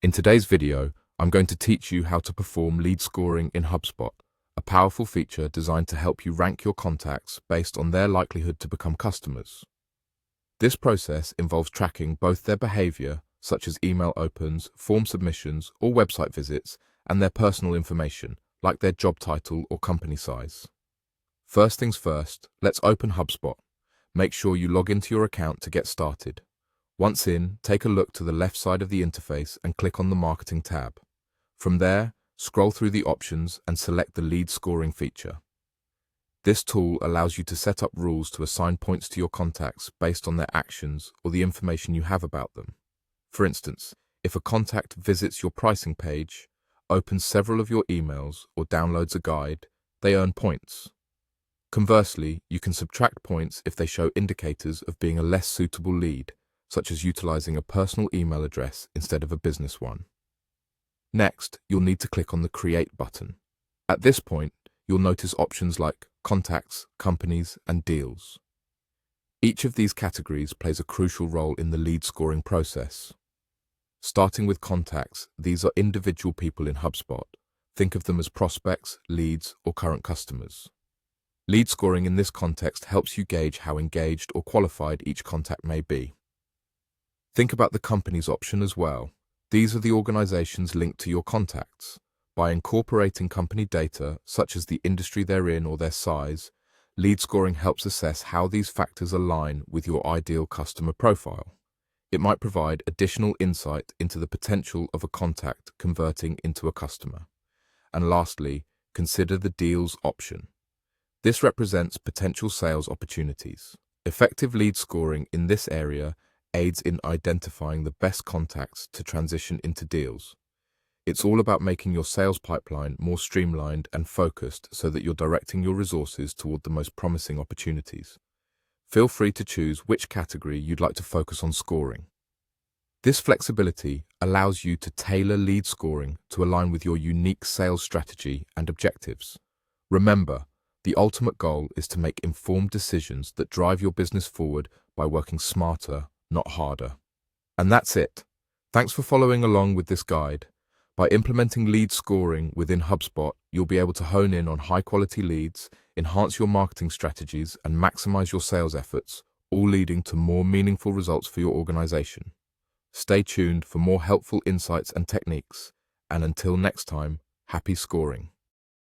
In today's video, I'm going to teach you how to perform lead scoring in HubSpot, a powerful feature designed to help you rank your contacts based on their likelihood to become customers. This process involves tracking both their behavior, such as email opens, form submissions, or website visits, and their personal information, like their job title or company size. First things first, let's open HubSpot. Make sure you log into your account to get started. Once in, take a look to the left side of the interface and click on the Marketing tab. From there, scroll through the options and select the lead scoring feature. This tool allows you to set up rules to assign points to your contacts based on their actions or the information you have about them. For instance, if a contact visits your pricing page, opens several of your emails, or downloads a guide, they earn points. Conversely, you can subtract points if they show indicators of being a less suitable lead, such as utilizing a personal email address instead of a business one. Next, you'll need to click on the Create button. At this point, you'll notice options like Contacts, Companies, and Deals. Each of these categories plays a crucial role in the lead scoring process. Starting with contacts, these are individual people in HubSpot. Think of them as prospects, leads, or current customers. Lead scoring in this context helps you gauge how engaged or qualified each contact may be. Think about the companies option as well. These are the organizations linked to your contacts. By incorporating company data, such as the industry they're in or their size, lead scoring helps assess how these factors align with your ideal customer profile. It might provide additional insight into the potential of a contact converting into a customer. And lastly, consider the deals option. This represents potential sales opportunities. Effective lead scoring in this area aids in identifying the best contacts to transition into deals. It's all about making your sales pipeline more streamlined and focused so that you're directing your resources toward the most promising opportunities. Feel free to choose which category you'd like to focus on scoring. This flexibility allows you to tailor lead scoring to align with your unique sales strategy and objectives. Remember, the ultimate goal is to make informed decisions that drive your business forward by working smarter, not harder. And that's it. Thanks for following along with this guide. By implementing lead scoring within HubSpot, you'll be able to hone in on high-quality leads, enhance your marketing strategies, and maximize your sales efforts, all leading to more meaningful results for your organization. Stay tuned for more helpful insights and techniques, and until next time, happy scoring.